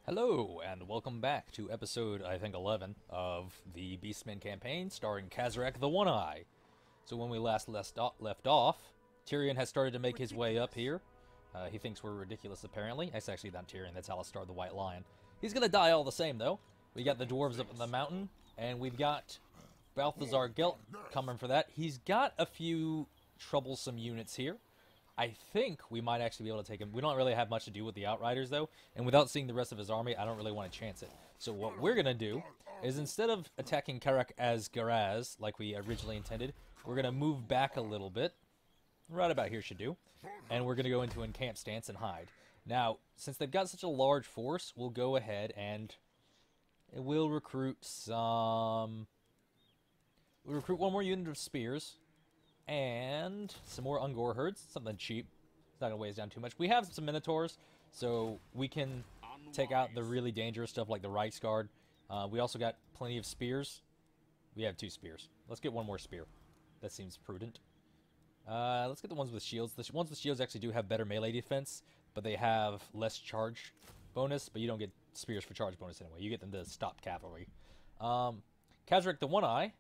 Hello, and welcome back to episode, I think, 11 of the Beastmen campaign, starring Kazrak the One-Eye. So when we last left off, Tyrion has started to make his way up here. He thinks we're ridiculous, apparently. That's actually not Tyrion, that's Alistar the White Lion. He's gonna die all the same, though. We got the dwarves up in the mountain, and we've got Balthazar Gelt coming for that. He's got a few troublesome units here. I think we might actually be able to take him. We don't really have much to do with the Outriders, though, and without seeing the rest of his army, I don't really want to chance it. So what we're going to do is, instead of attacking Karak as Garaz, like we originally intended, we're going to move back a little bit. Right about here should do. And we're going to go into encamp stance and hide. Now, since they've got such a large force, we'll go ahead and we'll recruit some... We'll recruit one more unit of spears. And some more Ungor herds, something cheap. It's not going to weigh us down too much. We have some Minotaurs, so we can take out the really dangerous stuff like the Reichsguard. We also got plenty of spears. We have 2 spears. Let's get one more spear. That seems prudent. Let's get the ones with shields. The ones with shields actually do have better melee defense, but they have less charge bonus, but you don't get spears for charge bonus anyway. You get them to stop cavalry. Kazrak the One-Eye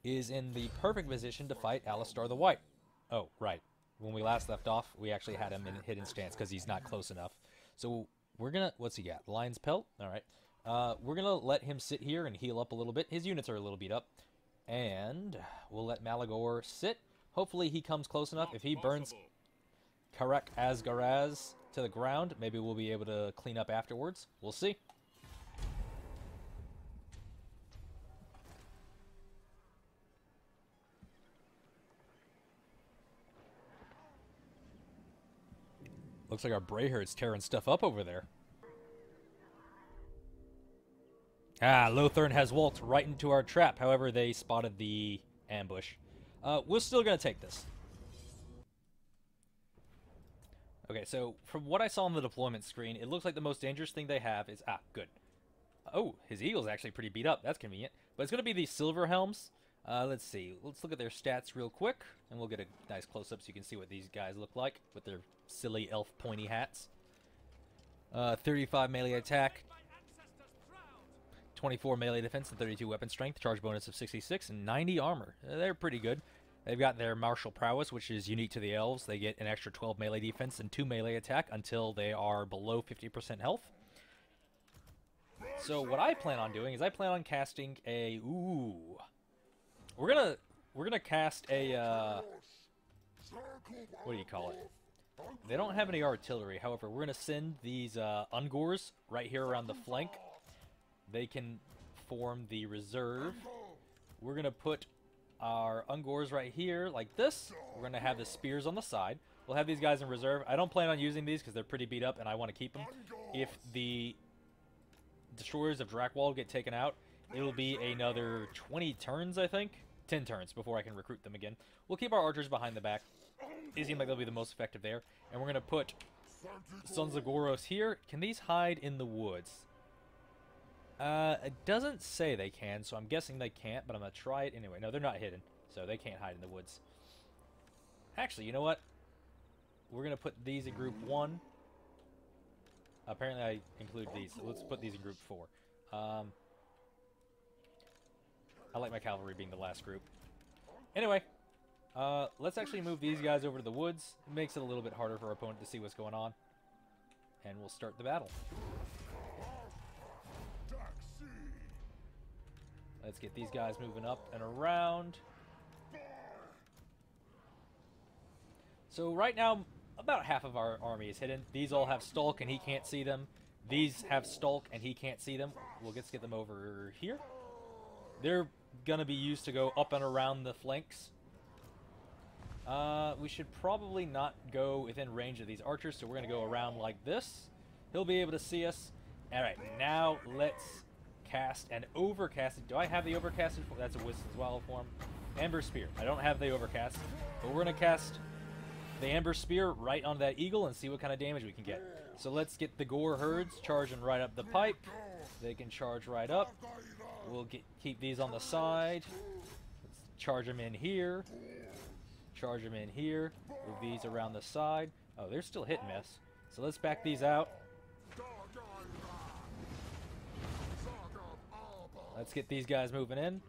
is in the perfect position to fight Alistar the White. Oh, right. When we last left off, we actually had him in hidden stance because he's not close enough. So we're going to... What's he got? Lion's Pelt? All right. We're going to let him sit here and heal up a little bit. His units are a little beat up. And we'll let Malagor sit. Hopefully he comes close enough. If he burns Karak Asgaraz to the ground, maybe we'll be able to clean up afterwards. We'll see. Looks like our Brayherd's tearing stuff up over there. Lothern has walked right into our trap. However, they spotted the ambush. We're still going to take this. Okay, so from what I saw on the deployment screen, it looks like the most dangerous thing they have is... good. Oh, his eagle's actually pretty beat up. That's convenient. But it's going to be these silver helms. Let's see. Let's look at their stats real quick, and we'll get a nice close-up so you can see what these guys look like with their silly elf pointy hats. 35 melee attack, 24 melee defense, and 32 weapon strength, charge bonus of 66, and 90 armor. They're pretty good. They've got their martial prowess, which is unique to the elves. They get an extra 12 melee defense and 2 melee attack until they are below 50% health. So what I plan on doing is I plan on casting a... Ooh... We're gonna cast a, what do you call it? They don't have any artillery. However, we're gonna send these, Ungors right here around the flank. They can form the reserve. We're gonna put our Ungors right here, like this. We're gonna have the spears on the side. We'll have these guys in reserve. I don't plan on using these because they're pretty beat up and I want to keep them. If the destroyers of Drakwold get taken out, it'll be another 20 turns, I think. 10 turns before I can recruit them again. We'll keep our archers behind the back. They seem like they'll be the most effective there. And we're going to put Sons of Goros here. Can these hide in the woods? It doesn't say they can, so I'm guessing they can't, but I'm going to try it anyway. No, they're not hidden, so they can't hide in the woods. Actually, you know what? We're going to put these in group 1. Apparently I include these, so let's put these in group 4. I like my cavalry being the last group. Anyway, let's actually move these guys over to the woods. It makes it a little bit harder for our opponent to see what's going on. And we'll start the battle. Let's get these guys moving up and around. So right now, about half of our army is hidden. These all have stalk and he can't see them. These have stalk and he can't see them. Let's get them over here. They're gonna be used to go up and around the flanks. We should probably not go within range of these archers, so we're gonna go around like this. He'll be able to see us. Alright, now let's cast an overcasted. Do I have the overcasted form? That's a Wisdom Swallow form. Amber Spear. I don't have the overcast, but we're gonna cast the Amber Spear right on that eagle and see what kind of damage we can get. So let's get the Gore herds charging right up the pipe. They can charge right up. We'll keep these on the side. Let's charge them in here. Charge them in here. Move these around the side. Oh, they're still hit and miss. So let's back these out. Let's get these guys moving in.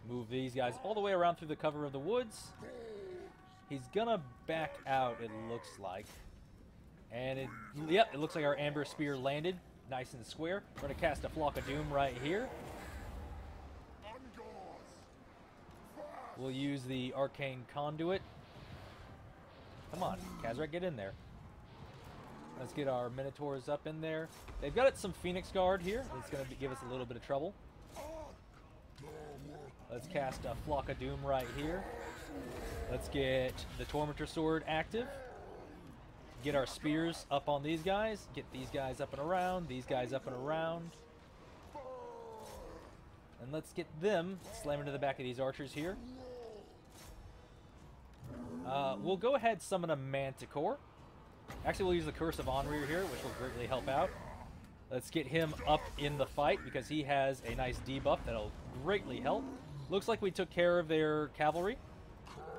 Move these guys all the way around through the cover of the woods. He's gonna back out, it looks like. And yep, it looks like our Amber Spear landed nice and square. We're gonna cast a Flock of Doom right here. We'll use the Arcane Conduit. Come on, Kazrak, get in there. Let's get our Minotaurs up in there. They've got some Phoenix Guard here. It's going to give us a little bit of trouble. Let's cast a Flock of Doom right here. Let's get the Tormentor Sword active. Get our spears up on these guys. Get these guys up and around. These guys up and around. And let's get them slam into the back of these archers here. We'll go ahead and summon a Manticore. Actually, we'll use the Curse of Onrir here, which will greatly help out. Let's get him up in the fight because he has a nice debuff that'll greatly help. Looks like we took care of their cavalry.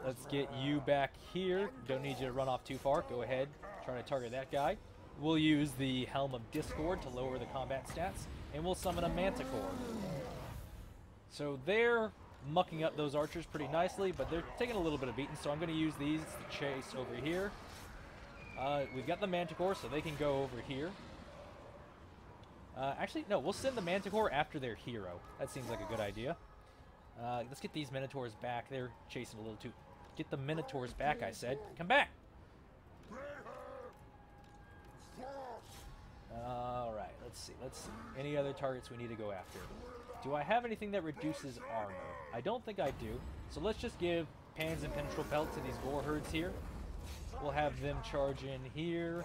Let's get you back here. Don't need you to run off too far. Go ahead. Try to target that guy. We'll use the Helm of Discord to lower the combat stats. And we'll summon a Manticore. So they're mucking up those archers pretty nicely, but they're taking a little bit of beating, so I'm going to use these to chase over here. We've got the Manticore, so they can go over here. Actually, no, we'll send the Manticore after their hero. That seems like a good idea. Let's get these Minotaurs back. They're chasing a little too... Get the Minotaurs back, I said. Come back! Alright, let's see. Any other targets we need to go after? Do I have anything that reduces armor? I don't think I do. So let's just give Pan's Impenetrable Pelt to these Gore Herds here. We'll have them charge in here.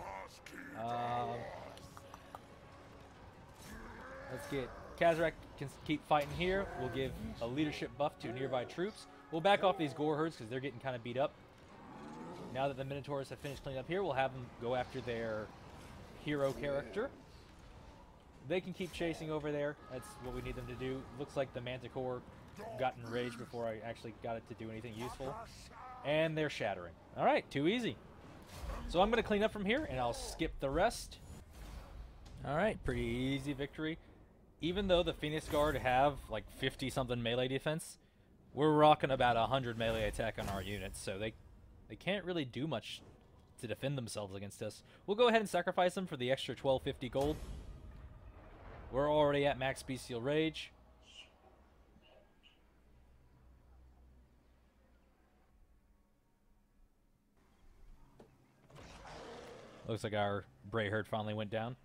Let's get... Kazrak can keep fighting here. We'll give a leadership buff to nearby troops. We'll back off these Gore Herds because they're getting kind of beat up. Now that the Minotaurs have finished cleaning up here, we'll have them go after their hero character. They can keep chasing over there. That's what we need them to do. Looks like the Manticore got enraged before I actually got it to do anything useful. And they're shattering. Alright, too easy. So I'm going to clean up from here, and I'll skip the rest. Alright, pretty easy victory. Even though the Phoenix Guard have like 50-something melee defense, we're rocking about 100 melee attack on our units, so they can't really do much to defend themselves against us. We'll go ahead and sacrifice them for the extra 1250 gold. We're already at max Bestial Rage. Looks like our Bray Herd finally went down.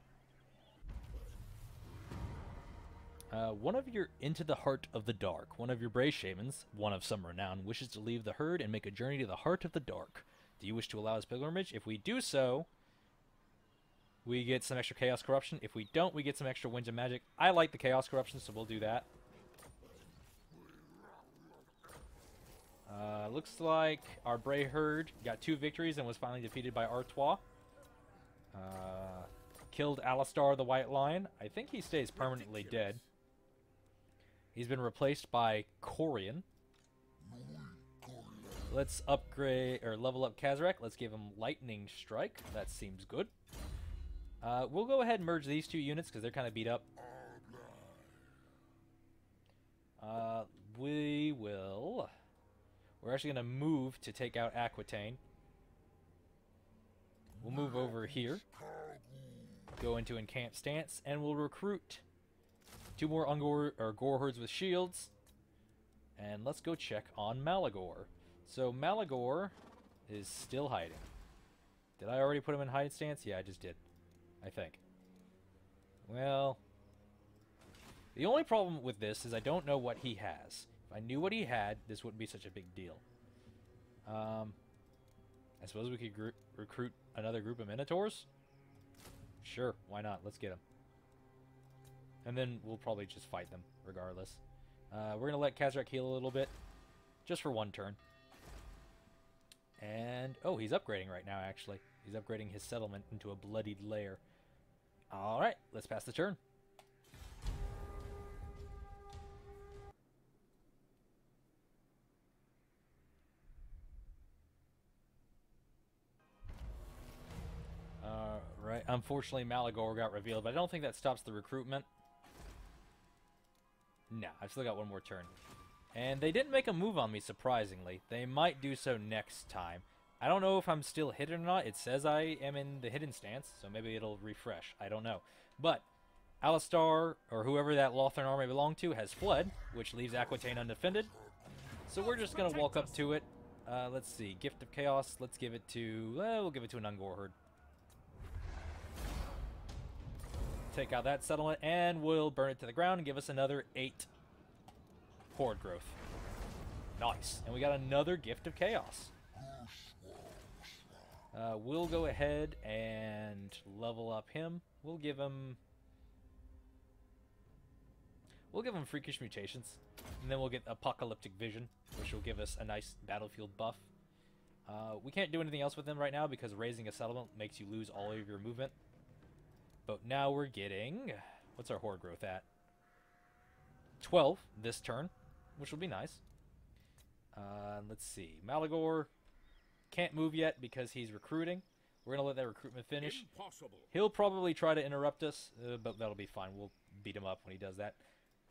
One of your Into the Heart of the Dark. One of your Bray Shamans, one of some renown, wishes to leave the herd and make a journey to the Heart of the Dark. Do you wish to allow his pilgrimage? If we do so, we get some extra Chaos Corruption. If we don't, we get some extra Winds of Magic. I like the Chaos Corruption, so we'll do that. Looks like our Bray Herd got 2 victories and was finally defeated by Artois. Killed Alistar the White Lion. I think he stays permanently dead. He's been replaced by Corian. Let's upgrade or level up Kazrak. Let's give him Lightning Strike. That seems good. We'll go ahead and merge these 2 units because they're kind of beat up. We're actually going to move to take out Aquitaine. We'll move over here. Go into Encamp Stance, and we'll recruit 2 more Gore Herds with shields. And let's go check on Malagor. So Malagor is still hiding. Did I already put him in hide stance? Yeah, I just did. I think. Well, the only problem with this is I don't know what he has. If I knew what he had, this wouldn't be such a big deal. I suppose we could recruit another group of Minotaurs? Sure, why not? Let's get them. And then we'll probably just fight them, regardless. We're going to let Kazrak heal a little bit, just for 1 turn. And, oh, he's upgrading right now, actually. He's upgrading his settlement into a bloodied lair. Alright, let's pass the turn. Right. Unfortunately, Malagor got revealed, but I don't think that stops the recruitment. Nah, I've still got one more turn. And they didn't make a move on me, surprisingly. They might do so next time. I don't know if I'm still hidden or not. It says I am in the hidden stance, so maybe it'll refresh. I don't know. But Alistar, or whoever that Lothern army belonged to, has fled, which leaves Aquitaine undefended. So we're just going to walk up to it. Let's see. Gift of Chaos. Let's give it to... we'll give it to an Ungor Herd. Take out that settlement, and we'll burn it to the ground and give us another 8 Horde growth. Nice. And we got another Gift of Chaos. We'll go ahead and level up him. We'll give him Freakish Mutations. And then we'll get Apocalyptic Vision, which will give us a nice battlefield buff. We can't do anything else with him right now because raising a settlement makes you lose all of your movement. But now we're getting... What's our Horde growth at? 12 this turn, which will be nice. Let's see. Malagor can't move yet because he's recruiting. We're going to let that recruitment finish. Impossible. He'll probably try to interrupt us, but that'll be fine. We'll beat him up when he does that.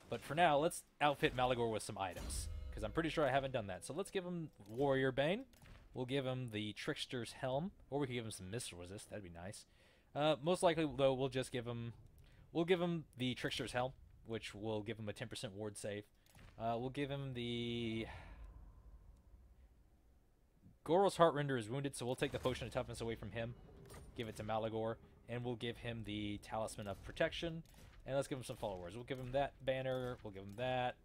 But for now, let's outfit Malagor with some items, because I'm pretty sure I haven't done that. So let's give him Warrior Bane. We'll give him the Trickster's Helm, or we can give him some Missile Resist. That'd be nice. Most likely, though, we'll just give him... We'll give him the Trickster's Helm, which will give him a 10% ward save. We'll give him the... Goro's Heartrender is wounded, so we'll take the Potion of Toughness away from him. Give it to Malagor, and we'll give him the Talisman of Protection. And let's give him some followers. We'll give him that banner. We'll give him that.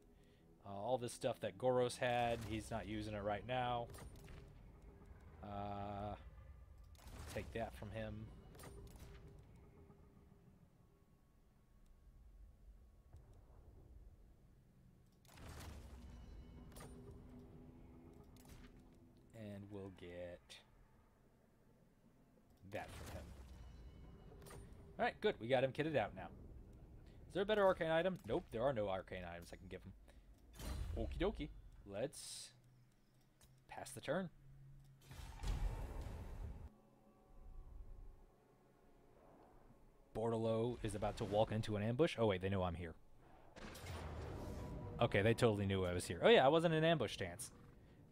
All this stuff that Goros had. He's not using it right now. Take that from him. And we'll get that from him. Alright, good. We got him kitted out now. Is there a better arcane item? Nope, there are no arcane items I can give him. Okie dokie. Let's pass the turn. Bordeleaux is about to walk into an ambush. Oh wait, they know I'm here. Okay, they totally knew I was here. Oh yeah, I wasn't in ambush stance.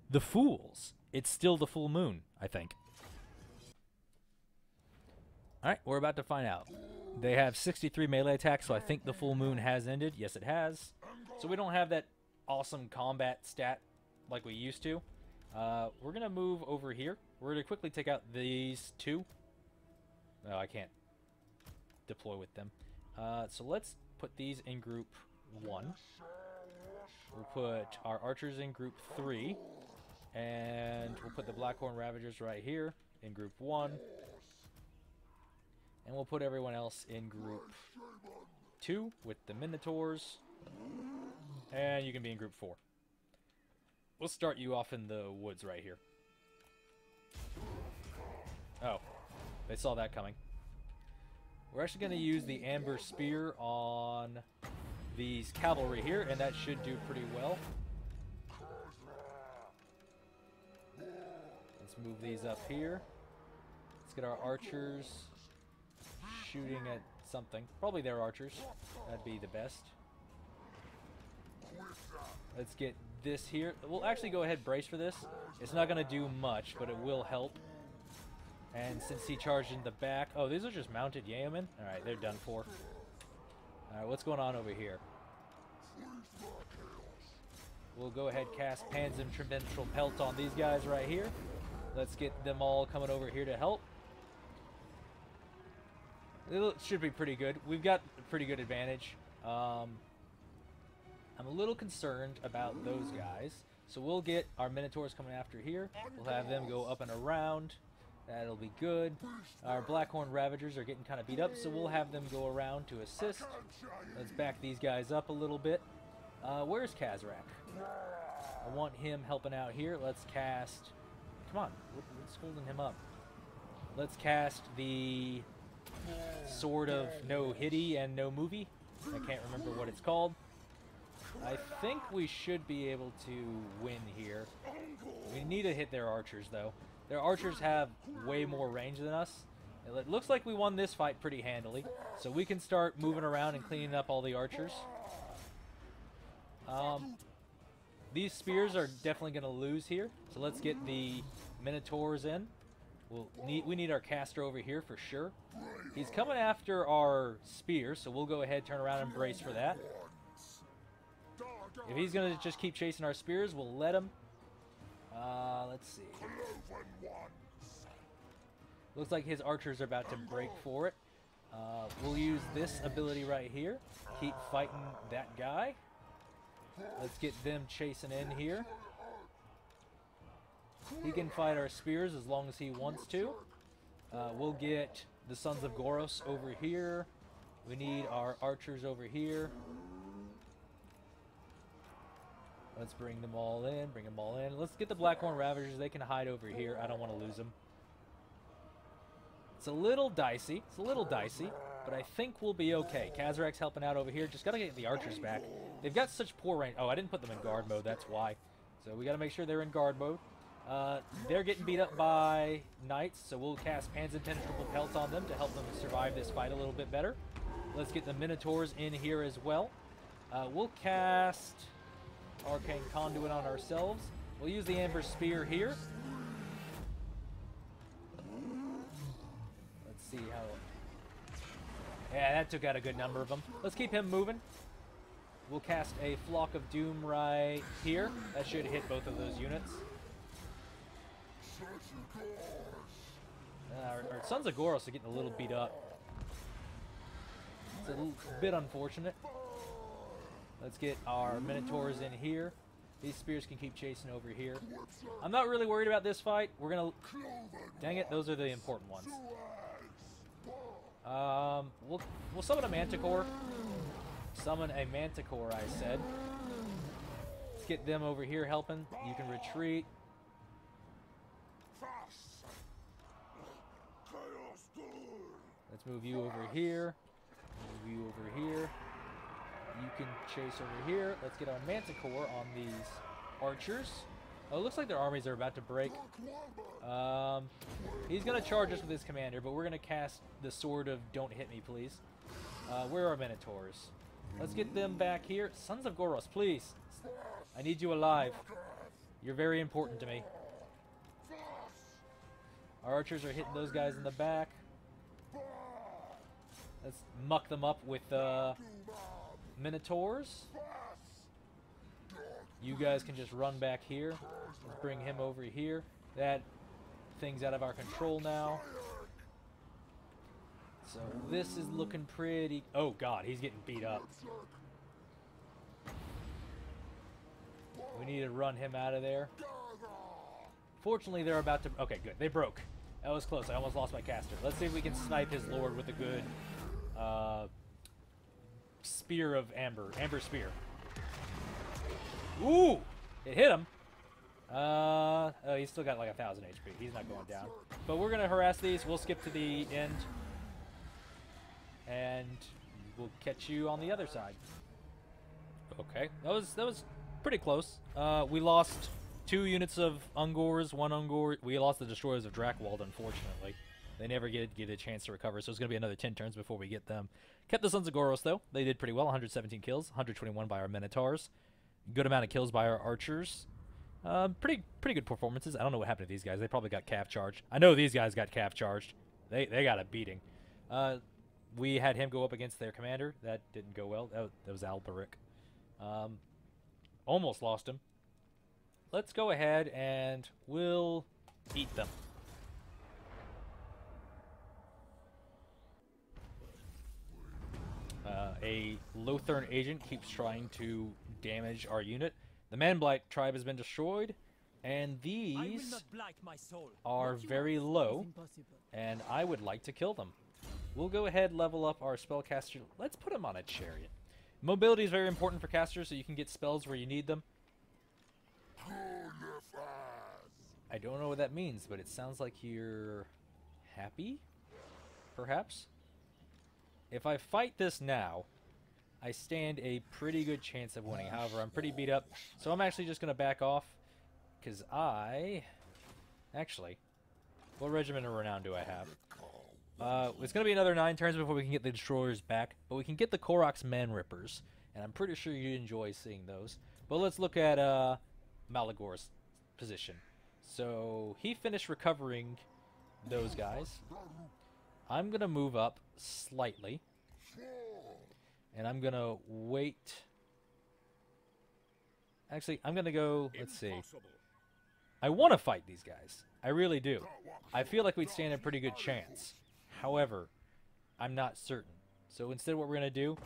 The fools. It's still the full moon, I think. Alright, we're about to find out. They have 63 melee attacks, so I think the full moon has ended. Yes, it has. So we don't have that awesome combat stat like we used to. We're going to move over here. We're going to quickly take out these two. No, I can't deploy with them. So let's put these in group 1. We'll put our archers in group 3. And we'll put the Blackhorn Ravagers right here in group 1. And we'll put everyone else in group 2 with the Minotaurs. And you can be in group 4. We'll start you off in the woods right here. Oh, they saw that coming. We're actually going to use the Amber Spear on these cavalry here, and that should do pretty well. Let's move these up here. Let's get our archers shooting at something. Probably their archers. That'd be the best. Let's get this here. We'll actually go ahead and brace for this. It's not going to do much, but it will help. And since he charged in the back... Oh, these are just mounted yeomen? Alright, they're done for. Alright, what's going on over here? We'll go ahead and cast Panzim Tribunal Pelt on these guys right here. Let's get them all coming over here to help. It should be pretty good. We've got a pretty good advantage. I'm a little concerned about those guys. So we'll get our Minotaurs coming after here. We'll have them go up and around. That'll be good. Our Blackhorn Ravagers are getting kind of beat up, so we'll have them go around to assist. Let's back these guys up a little bit. Where's Kazarak? I want him helping out here. Let's cast... Come on, what's holding him up? Let's cast the Sword of No Hitty and No Movie. I can't remember what it's called. I think we should be able to win here. We need to hit their archers, though. Their archers have way more range than us. It looks like we won this fight pretty handily, so we can start moving around and cleaning up all the archers. These spears are definitely going to lose here, so let's get the Minotaurs in. We need our caster over here for sure. He's coming after our spear, so we'll go ahead, turn around, and brace for that. If he's going to just keep chasing our spears, we'll let him. Let's see. Looks like his archers are about to break for it. We'll use this ability right here. Keep fighting that guy. Let's get them chasing in here. He can fight our spears as long as he wants to. We'll get the Sons of Goros over here. We need our archers over here. Let's bring them all in. Bring them all in. Let's get the Blackhorn Ravagers. They can hide over here. I don't want to lose them. It's a little dicey. It's a little dicey. But I think we'll be okay. Kazarek's helping out over here. Just got to get the archers back. They've got such poor range. Oh, I didn't put them in guard mode. That's why. So we got to make sure they're in guard mode. They're getting beat up by knights, so we'll cast Pan's-Impenetrable Pelt on them to help them survive this fight a little bit better. Let's get the Minotaurs in here as well. We'll cast Arcane Conduit on ourselves. We'll use the Amber Spear here. Let's see how... Yeah, that took out a good number of them. Let's keep him moving. We'll cast a Flock of Doom right here. That should hit both of those units. Our Sons of Goros are getting a little beat up. It's a little bit unfortunate. Let's get our Minotaurs in here. These spears can keep chasing over here. I'm not really worried about this fight. We're gonna... Dang it, those are the important ones. We'll summon a Manticore. Summon a Manticore, I said. Let's get them over here helping. You can retreat. Let's move you over here. Move you over here. You can chase over here. Let's get our Manticore on these archers. Oh, it looks like their armies are about to break. He's going to charge us with his commander, but we're going to cast the Sword of Don't Hit Me, please. Where are our Minotaurs? Let's get them back here. Sons of Goros, please. I need you alive. You're very important to me. Our archers are hitting those guys in the back. Let's muck them up with Minotaurs. You guys can just run back here. Let's bring him over here. That thing's out of our control now. So this is looking pretty... Oh god, he's getting beat up. We need to run him out of there. Fortunately, they're about to... Okay, good. They broke. That was close. I almost lost my caster. Let's see if we can snipe his lord with a good spear of amber. Amber spear. Ooh! It hit him. Oh, he's still got like 1,000 HP. He's not going down. But we're going to harass these. We'll skip to the end. And we'll catch you on the other side. Okay. That was pretty close. We lost 2 units of Ungors, 1 Ungor. We lost the Destroyers of Drakwold, unfortunately. They never get a chance to recover, so it's going to be another 10 turns before we get them. Kept the Sons of Goros, though. They did pretty well. 117 kills, 121 by our Minotaurs. Good amount of kills by our archers. Pretty good performances. I don't know what happened to these guys. They probably got calf charged. I know these guys got calf charged. They got a beating. We had him go up against their commander. That didn't go well. That was Alberic. Almost lost him. Let's go ahead and we'll eat them. A Lothern agent keeps trying to damage our unit. The Man-Blight tribe has been destroyed, and these are very low, and I would like to kill them. We'll go ahead, level up our spellcaster. Let's put him on a chariot. Mobility is very important for casters, so you can get spells where you need them. I don't know what that means, but it sounds like you're happy, perhaps? If I fight this now, I stand a pretty good chance of winning. However, I'm pretty beat up, so I'm actually just going to back off, because Actually, what Regiment of Renown do I have? It's going to be another 9 turns before we can get the Destroyers back, but we can get the Korok's Man Rippers. and I'm pretty sure you'd enjoy seeing those. But let's look at Malagor's position. So he finished recovering those guys. I'm going to move up slightly, and I'm going to wait. Actually, I'm going to go, let's see. I want to fight these guys. I really do. I feel like we'd stand a pretty good chance. However, I'm not certain. So instead what we're going to do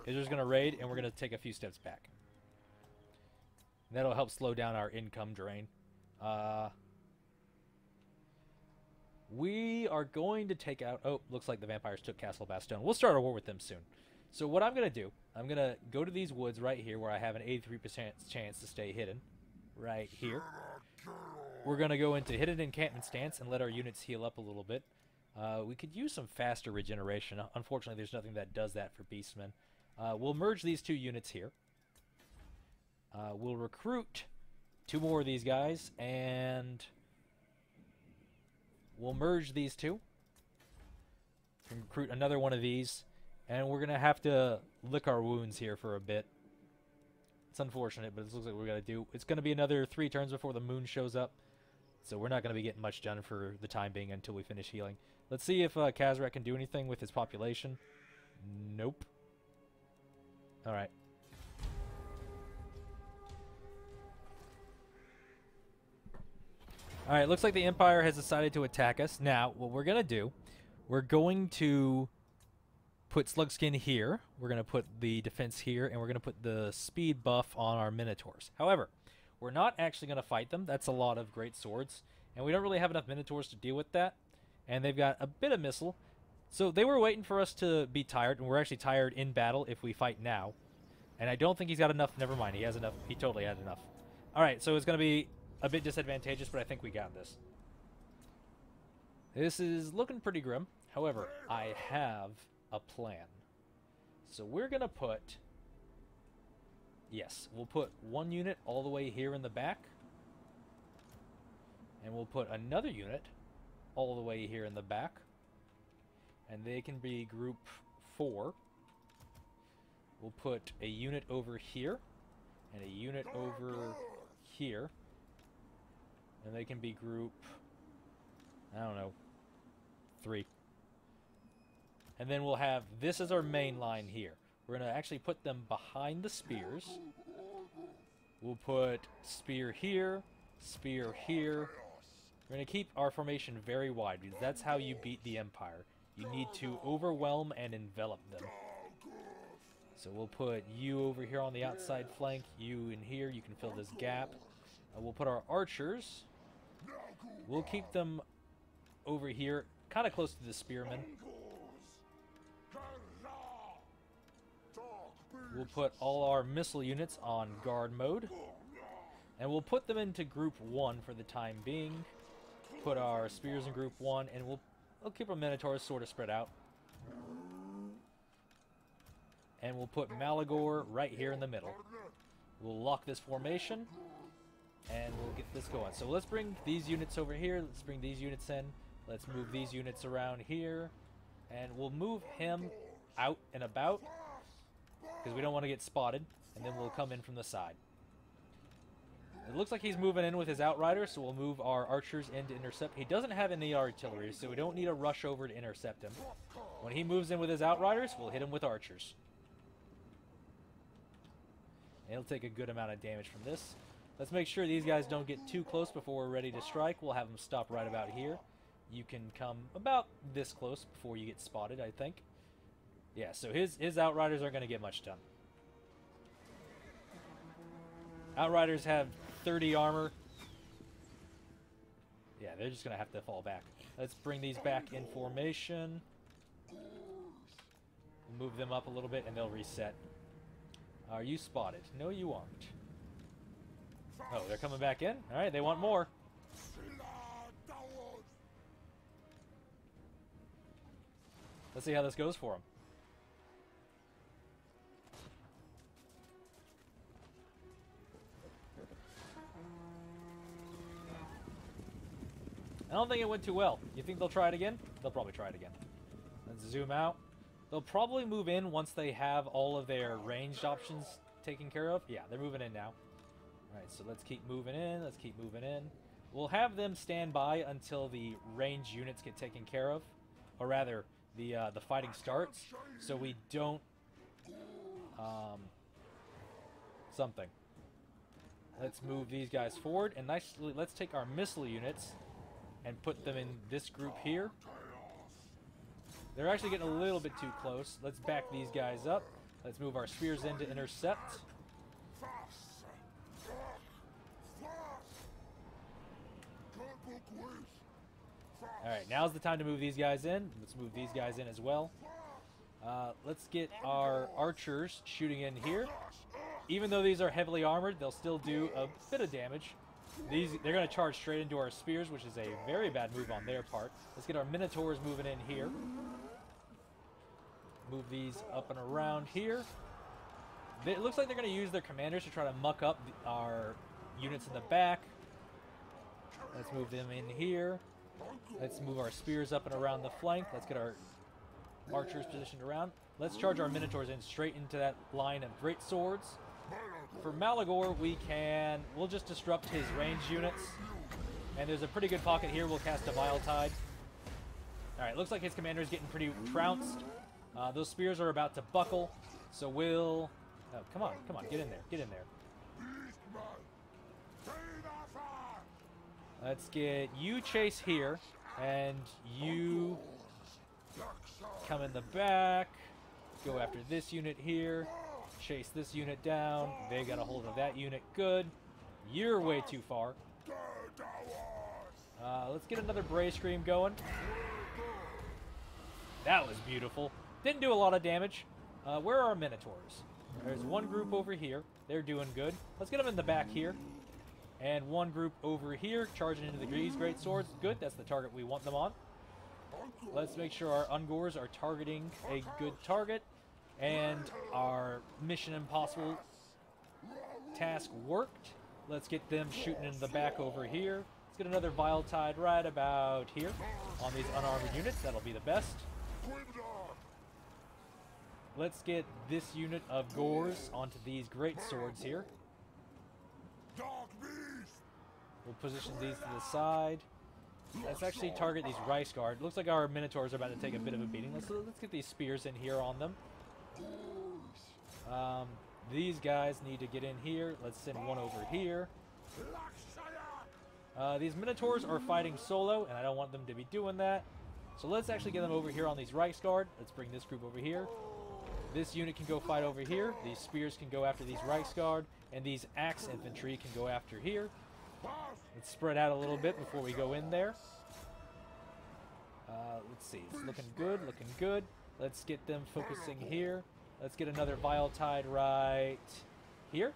is we're just going to raid, and we're going to take a few steps back. That'll help slow down our income drain. We are going to take out... Oh, looks like the vampires took Castle Bastogne. We'll start a war with them soon. So what I'm going to do, I'm going to go to these woods right here where I have an 83% chance to stay hidden. Right here. We're going to go into hidden encampment stance and let our units heal up a little bit. We could use some faster regeneration. Unfortunately, there's nothing that does that for Beastmen. We'll merge these two units here. We'll recruit 2 more of these guys, and we'll merge these 2. And recruit another one of these, and we're going to have to lick our wounds here for a bit. It's unfortunate, but it looks like we're going to do. It's going to be another 3 turns before the moon shows up, so we're not going to be getting much done for the time being until we finish healing. Let's see if Kazrak can do anything with his population. Nope. Alright. Alright, looks like the Empire has decided to attack us. Now, what we're going to do, we're going to put Slugskin here. We're going to put the defense here, and we're going to put the speed buff on our Minotaurs. However, we're not actually going to fight them. That's a lot of great swords, and we don't really have enough Minotaurs to deal with that. And they've got a bit of missile. So they were waiting for us to be tired, and we're actually tired in battle if we fight now. And I don't think he's got enough. Never mind, he has enough. He totally had enough. Alright, so it's going to be a bit disadvantageous, but I think we got this. This is looking pretty grim. However, I have a plan. So we're going to put... Yes, we'll put 1 unit all the way here in the back. And we'll put another unit all the way here in the back. And they can be group 4. We'll put a unit over here. And a unit over here. And they can be group... I don't know. 3. And then we'll have... This is our main line here. We're going to actually put them behind the spears. We'll put spear here. Spear here. We're going to keep our formation very wide, because that's how you beat the Empire. You need to overwhelm and envelop them. So we'll put you over here on the outside flank, you in here, you can fill this gap. We'll put our archers. We'll keep them over here, kind of close to the spearmen. We'll put all our missile units on guard mode. And we'll put them into group 1 for the time being. Put our spears in group 1, and we'll keep our Minotaurs sort of spread out. And we'll put Malagor right here in the middle. We'll lock this formation, and we'll get this going. So let's bring these units over here. Let's bring these units in. Let's move these units around here. And we'll move him out and about, because we don't want to get spotted. And then we'll come in from the side. It looks like he's moving in with his Outriders, so we'll move our archers in to intercept. He doesn't have any artillery, so we don't need to rush over to intercept him. When he moves in with his Outriders, we'll hit him with archers. And he'll take a good amount of damage from this. Let's make sure these guys don't get too close before we're ready to strike. We'll have them stop right about here. You can come about this close before you get spotted, I think. Yeah, so his Outriders aren't going to get much done. Outriders have 30 armor. Yeah, they're just going to have to fall back. Let's bring these back in formation. Move them up a little bit, and they'll reset. Are you spotted? No, you aren't. Oh, they're coming back in? Alright, they want more. Let's see how this goes for them. I don't think it went too well. You think they'll try it again? They'll probably try it again. Let's zoom out. They'll probably move in once they have all of their ranged options taken care of. Yeah, they're moving in now. Alright, so let's keep moving in. Let's keep moving in. We'll have them stand by until the ranged units get taken care of. Or rather, the fighting starts. So we don't... something. Let's move these guys forward. And nicely, let's take our missile units and put them in this group here. They're actually getting a little bit too close. Let's back these guys up. Let's move our spears in to intercept. Alright, now's the time to move these guys in. Let's move these guys in as well. Let's get our archers shooting in here. Even though these are heavily armored, they'll still do a bit of damage. They're going to charge straight into our spears, which is a very bad move on their part. Let's get our minotaurs moving in here. Move these up and around here. It looks like they're going to use their commanders to try to muck up our units in the back. Let's move them in here. Let's move our spears up and around the flank. Let's get our archers positioned around. Let's charge our minotaurs in straight into that line of great swords. For Malagor, we'll just disrupt his ranged units. And there's a pretty good pocket here. We'll cast a Vile Tide. Alright, looks like his commander is getting pretty trounced. Those spears are about to buckle. So we'll... Oh, come on, get in there, get in there. Let's get you chase here, and you come in the back, go after this unit here, chase this unit down. They got a hold of that unit. Good. You're way too far. Let's get another Bray Scream going. That was beautiful. Didn't do a lot of damage. Where are our Minotaurs? There's one group over here. They're doing good. Let's get them in the back here. And one group over here, charging into these great swords. Good, that's the target we want them on. Let's make sure our Ungors are targeting a good target. And our Mission Impossible task worked. Let's get them shooting in the back over here. Let's get another Vile Tide right about here on these unarmored units. That'll be the best. Let's get this unit of Gors onto these great swords here. We'll position these to the side. Let's actually target these Rice Guard. Looks like our Minotaurs are about to take a bit of a beating. Let's get these spears in here on them. These guys need to get in here. Let's send one over here. These Minotaurs are fighting solo, and I don't want them to be doing that. So let's actually get them over here on these Reichsguard. Let's bring this group over here. This unit can go fight over here. These spears can go after these Reichsguard, and these Axe Infantry can go after here. Let's spread out a little bit before we go in there. Let's see. It's looking good, looking good. Let's get them focusing here. Let's get another Vile Tide right here.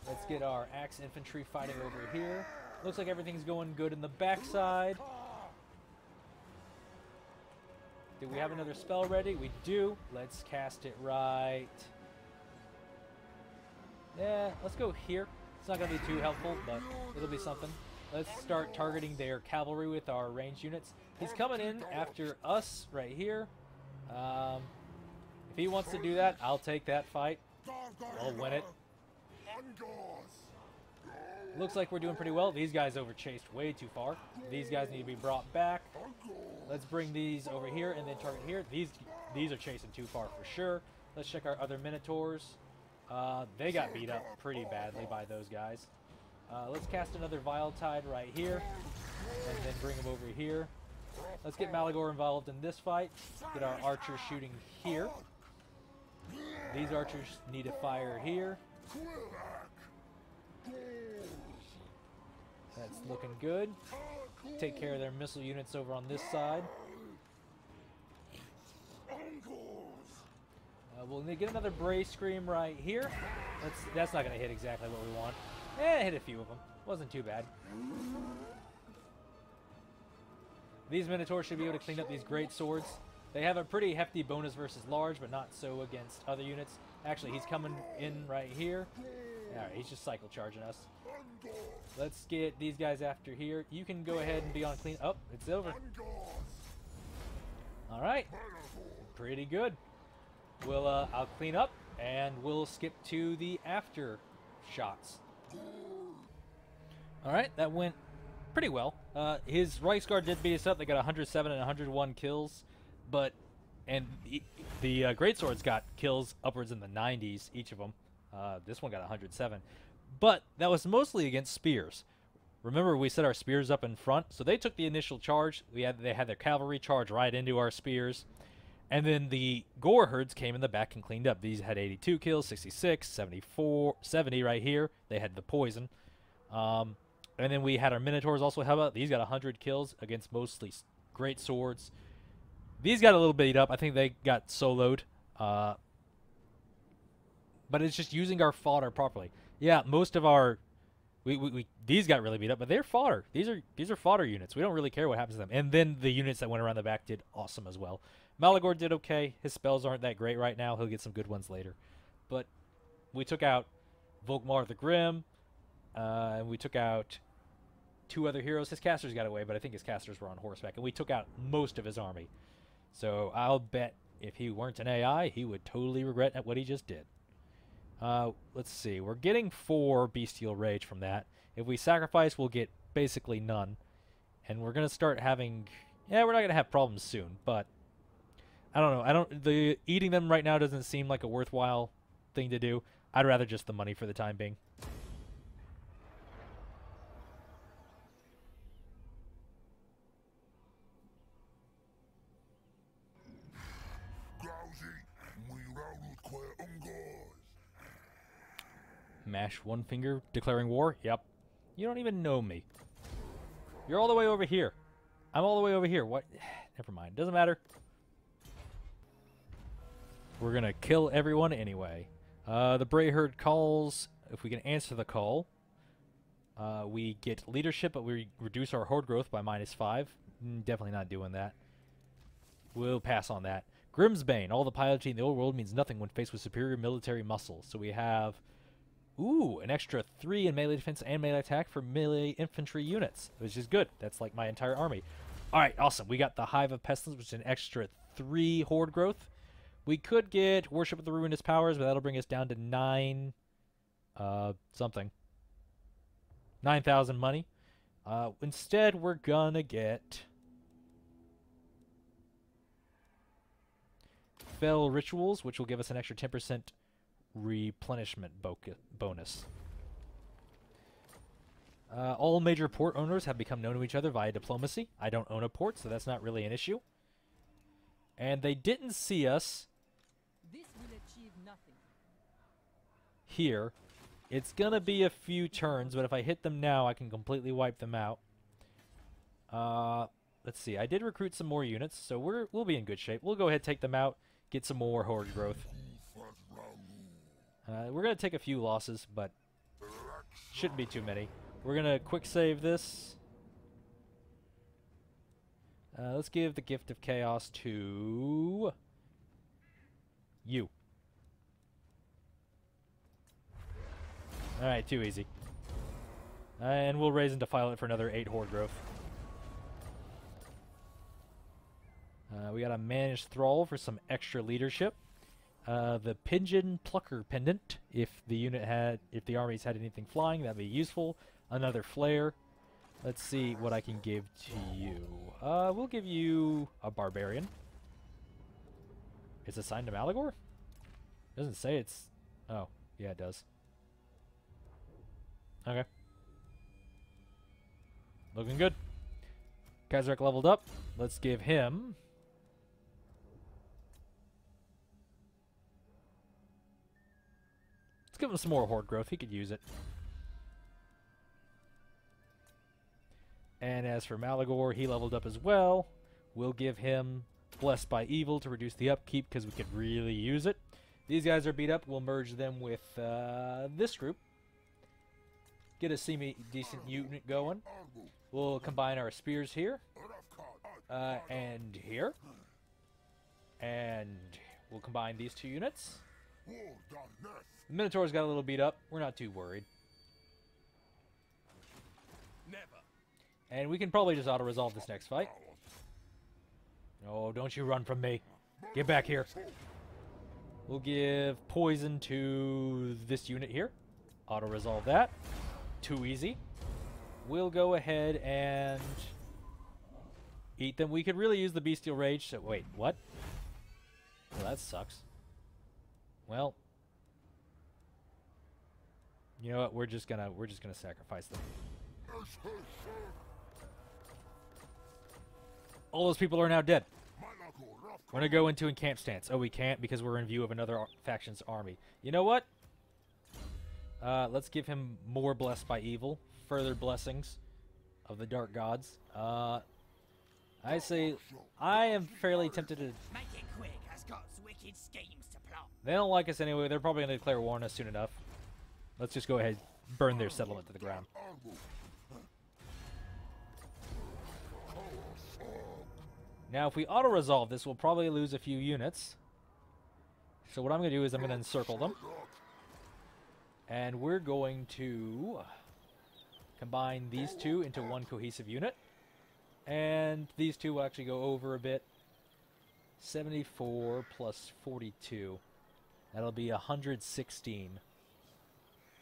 Let's get our Axe Infantry fighting over here. Looks like everything's going good in the backside. Do we have another spell ready? We do. Let's cast it right. Yeah, let's go here. It's not going to be too helpful, but it'll be something. Let's start targeting their cavalry with our ranged units. He's coming in after us right here. If he wants to do that, I'll take that fight. I'll win it. Looks like we're doing pretty well. These guys overchased way too far. These guys need to be brought back. Let's bring these over here and then target here. These are chasing too far for sure. Let's check our other Minotaurs. They got beat up pretty badly by those guys. Let's cast another Vile Tide right here and then bring them over here. Let's get Malagor involved in this fight. Get our archers shooting here. These archers need to fire here. That's looking good. Take care of their missile units over on this side. We'll get another Bray Scream right here. That's not going to hit exactly what we want. It hit a few of them. Wasn't too bad. These Minotaurs should be able to clean up these great swords. They have a pretty hefty bonus versus large, but not so against other units. Actually, he's coming in right here. Alright, he's just cycle charging us. Let's get these guys after here. You can go ahead and be on clean. Oh, it's over. All right, pretty good. We'll I'll clean up and we'll skip to the after shots. All right, that went pretty well. His Reichsguard did beat us up. They got 107 and 101 kills, but the Greatswords got kills upwards in the 90s each of them. This one got 107, but that was mostly against spears. Remember, we set our spears up in front, so they took the initial charge. They had their cavalry charge right into our spears, and then the Gore herds came in the back and cleaned up. These had 82 kills, 66, 74, 70 right here. They had the poison. And then we had our Minotaurs also. How about these got 100 kills against mostly great swords. These got a little beat up. I think they got soloed. But it's just using our fodder properly. Yeah, most of our these got really beat up, but they're fodder. These are fodder units. We don't really care what happens to them. And then the units that went around the back did awesome as well. Malagor did okay. His spells aren't that great right now. He'll get some good ones later. But we took out Volkmar the Grim. And we took out 2 other heroes. His casters got away, but I think his casters were on horseback. And we took out most of his army. So I'll bet if he weren't an AI, he would totally regret what he just did. Let's see. We're getting 4 Bestial Rage from that. If we sacrifice, we'll get basically none. And we're going to start having... Yeah, we're not going to have problems soon, but... I don't know. The eating them right now doesn't seem like a worthwhile thing to do. I'd rather just the money for the time being. Mash one finger, declaring war? Yep. You don't even know me. You're all the way over here. I'm all the way over here. What? Never mind. Doesn't matter. We're going to kill everyone anyway. The Brayherd calls. If we can answer the call, we get leadership, but we reduce our horde growth by -5. Definitely not doing that. We'll pass on that. Grimsbane. All the piloting in the old world means nothing when faced with superior military muscle. So we have... Ooh, an extra 3 in melee defense and melee attack for melee infantry units, which is good. That's like my entire army. All right, awesome. We got the Hive of Pestilence, which is an extra 3 horde growth. We could get Worship of the Ruinous Powers, but that'll bring us down to 9 something. 9,000 money. Instead, we're gonna get Fell Rituals, which will give us an extra 10% replenishment bonus. All major port owners have become known to each other via diplomacy. I don't own a port, so that's not really an issue. And they didn't see us This will achieve nothing. here. It's gonna be a few turns, but if I hit them now, I can completely wipe them out. Let's see. I did recruit some more units, so we'll be in good shape. We'll go ahead and take them out, get some more horde growth. We're going to take a few losses, but shouldn't be too many. We're going to quick save this. Let's give the Gift of Chaos to you. Alright, too easy. And we'll raise and defile it for another 8 horde growth. We got a Managed Thrall for some extra leadership. The Pigeon Plucker Pendant, if the armies had anything flying, that'd be useful. Another Flare. Let's see what I can give to you. We'll give you a Barbarian. It's assigned to Malagor? Doesn't say it's... Oh, yeah, it does. Okay. Looking good. Kazarek leveled up. Let's give him... Give him some more horde growth. He could use it. And as for Malagor, he leveled up as well. We'll give him Blessed by Evil to reduce the upkeep because we could really use it. These guys are beat up. We'll merge them with this group. Get a semi-decent unit going. We'll combine our spears here. And here. And we'll combine these 2 units. The Minotaur's got a little beat up. We're not too worried. And we can probably just auto-resolve this next fight. Oh, don't you run from me. Get back here. We'll give poison to this unit here. Auto-resolve that. Too easy. We'll go ahead and eat them. We could really use the Bestial Rage. So wait, what? Well, that sucks. Well, you know what? We're just gonna sacrifice them. All those people are now dead. We're gonna go into encamp stance. Oh, we can't because we're in view of another faction's army. You know what? Let's give him more blessed by evil. Further blessings of the dark gods. I say I am fairly tempted to. Make it quick. Has got wicked schemes to plot. They don't like us anyway. They're probably gonna declare war on us soon enough. Let's just go ahead, burn their settlement to the ground. Now, if we auto-resolve this, we'll probably lose a few units. So what I'm going to do is I'm going to encircle them. And we're going to combine these two into one cohesive unit. And these two will actually go over a bit. 74 plus 42. That'll be 116.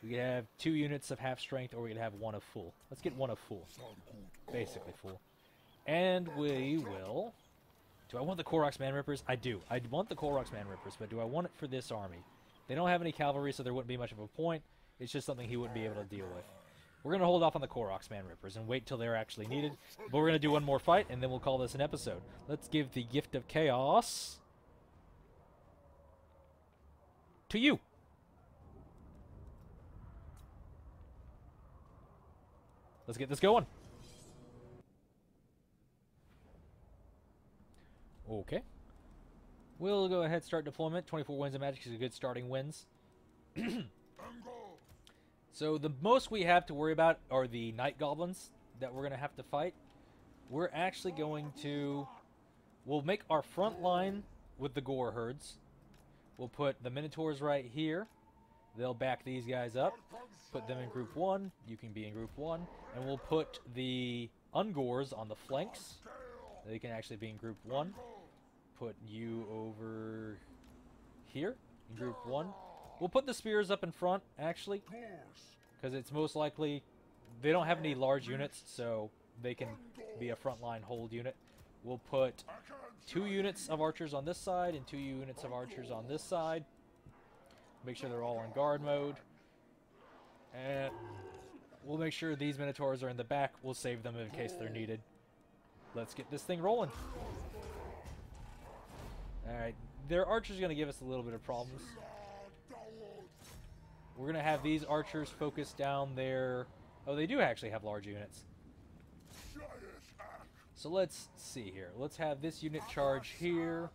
We could have 2 units of half strength, or we could have 1 of full. Let's get 1 of full. Basically full. And we will... Do I want the Koroks Man Rippers? I do. I want the Koroks Man Rippers, but do I want it for this army? They don't have any cavalry, so there wouldn't be much of a point. It's just something he wouldn't be able to deal with. We're going to hold off on the Koroks Man Rippers and wait till they're actually needed. But we're going to do one more fight, and then we'll call this an episode. Let's give the Gift of Chaos to you. Let's get this going. Okay. We'll go ahead and start deployment. 24 wins of magic is a good starting wins. So the most we have to worry about are the night goblins that we're going to have to fight. We're actually going to... We'll make our front line with the gore herds. We'll put the minotaurs right here. They'll back these guys up. Put them in group 1. You can be in group 1. And we'll put the ungores on the flanks. They can actually be in group 1. Put you over here in group 1. We'll put the spears up in front, actually, because it's most likely they don't have any large units, so they can be a frontline hold unit. We'll put 2 units of archers on this side and 2 units of archers on this side. Make sure they're all in guard mode. And we'll make sure these minotaurs are in the back. We'll save them in case they're needed. Let's get this thing rolling. Alright, their archers are going to give us a little bit of problems. We're going to have these archers focus down their... Oh, they do actually have large units. So let's see here. Let's have this unit charge here.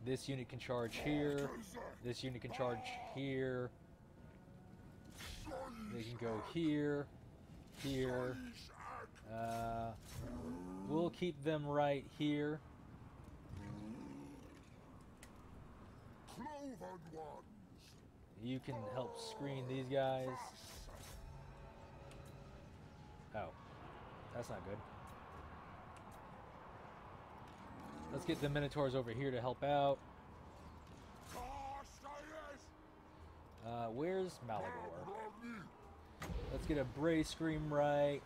This unit can charge here. This unit can charge here. They can go here. Here. We'll keep them right here. You can help screen these guys. Oh, that's not good. Let's get the minotaurs over here to help out. Where's Malagor? Let's get a Bray Scream right.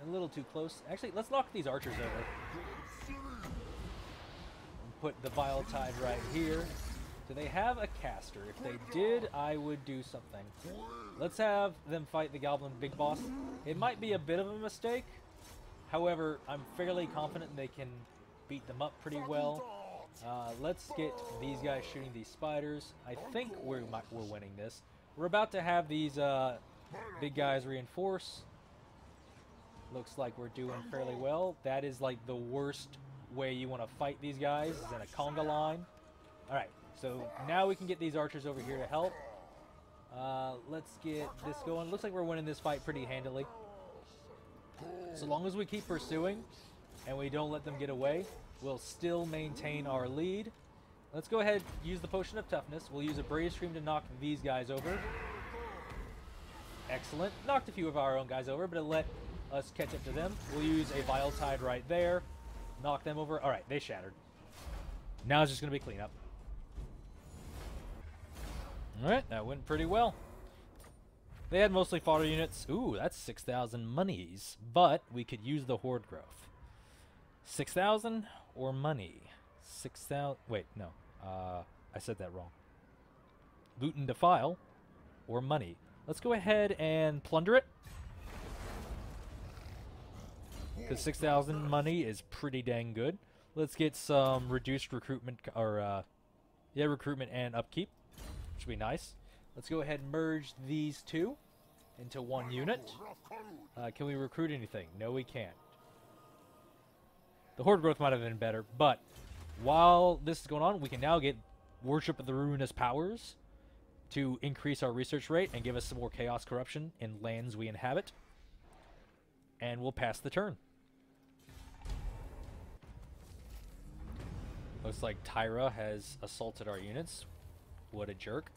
A little too close. Actually, let's knock these archers over. And put the Vile Tide right here. Do they have a caster? If they did, I would do something. Let's have them fight the Goblin Big Boss. It might be a bit of a mistake. However, I'm fairly confident they can beat them up pretty well. Let's get these guys shooting these spiders. I think we're winning this. We're about to have these big guys reinforce. Looks like we're doing fairly well. That is like the worst way you want to fight these guys, is in a conga line. Alright, so now we can get these archers over here to help. Let's get this going. Looks like we're winning this fight pretty handily. So long as we keep pursuing and we don't let them get away, we'll still maintain our lead. Let's go ahead and use the Potion of Toughness. We'll use a Brave Scream to knock these guys over. Excellent. Knocked a few of our own guys over, but it let us catch up to them. We'll use a Vile Tide right there. Knock them over. Alright, they shattered. Now it's just going to be cleanup. Alright, that went pretty well. They had mostly fodder units. Ooh, that's 6,000 monies. But we could use the horde growth. 6,000 or money? 6,000... Wait, no. I said that wrong. Loot and defile or money. Let's go ahead and plunder it. Because 6,000 money is pretty dang good. Let's get some reduced recruitment, or, yeah, recruitment and upkeep. Which would be nice. Let's go ahead and merge these two into one unit. Can we recruit anything? No, we can't. The horde growth might have been better, but while this is going on, we can now get Worship of the Ruinous Powers to increase our research rate and give us some more chaos corruption in lands we inhabit. And we'll pass the turn. Looks like Tyra has assaulted our units. What a jerk.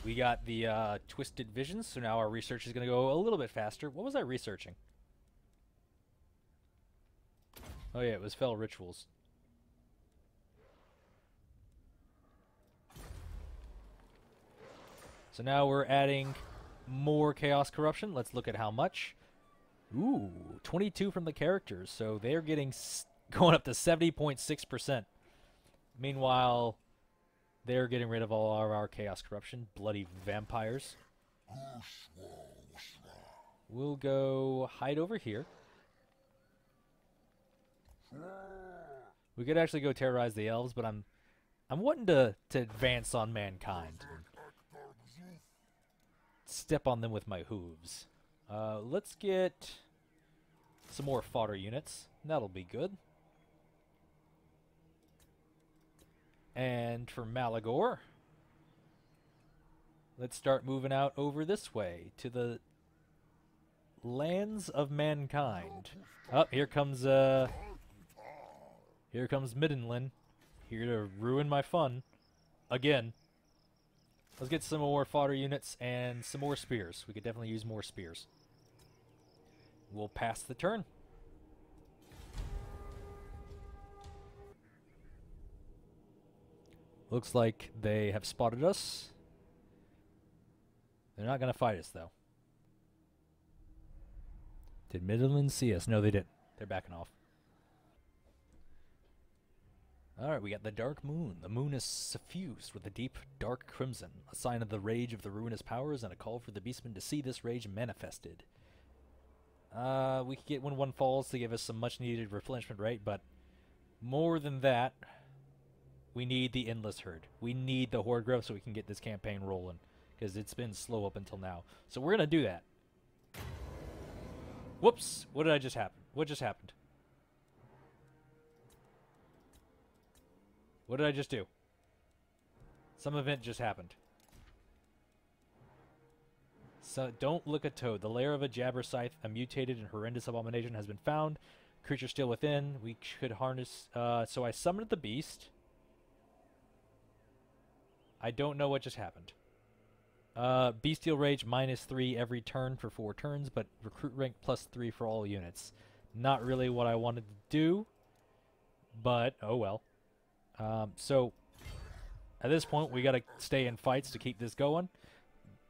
We got the Twisted Visions, so now our research is going to go a little bit faster. What was I researching? Oh yeah, it was Fell Rituals. So now we're adding more Chaos Corruption. Let's look at how much. Ooh, 22 from the characters, so they're getting going up to 70.6%. Meanwhile, they're getting rid of all of our Chaos Corruption. Bloody vampires. We'll go hide over here. We could actually go terrorize the elves, but I'm wanting to advance on mankind. Step on them with my hooves. Let's get some more fodder units. That'll be good. And for Malagor, let's start moving out over this way to the lands of mankind. Oh, here comes Middenlin, here to ruin my fun again. Let's get some more fodder units and some more spears. We could definitely use more spears. We'll pass the turn. Looks like they have spotted us. They're not going to fight us, though. Did Midland see us? No, they didn't. They're backing off. Alright, we got the Dark Moon. The moon is suffused with a deep, dark crimson, a sign of the rage of the ruinous powers and a call for the Beastmen to see this rage manifested. We could get when one falls to give us some much-needed replenishment rate, but more than that, we need the Endless Herd. We need the Horde growth so we can get this campaign rolling, because it's been slow up until now. So we're going to do that. Whoops! What did I just happen? What just happened? What did I just do? Some event just happened. So don't look at Toad. The lair of a Jabber Scythe, a mutated and horrendous abomination, has been found. Creature still within. We could harness... so I summoned the beast. I don't know what just happened. Bestial Rage -3 every turn for 4 turns, but recruit rank +3 for all units. Not really what I wanted to do, but oh well. So at this point, we got to stay in fights to keep this going,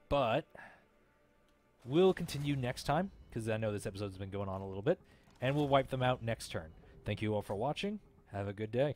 but we'll continue next time, because I know this episode's been going on a little bit, and we'll wipe them out next turn. Thank you all for watching. Have a good day.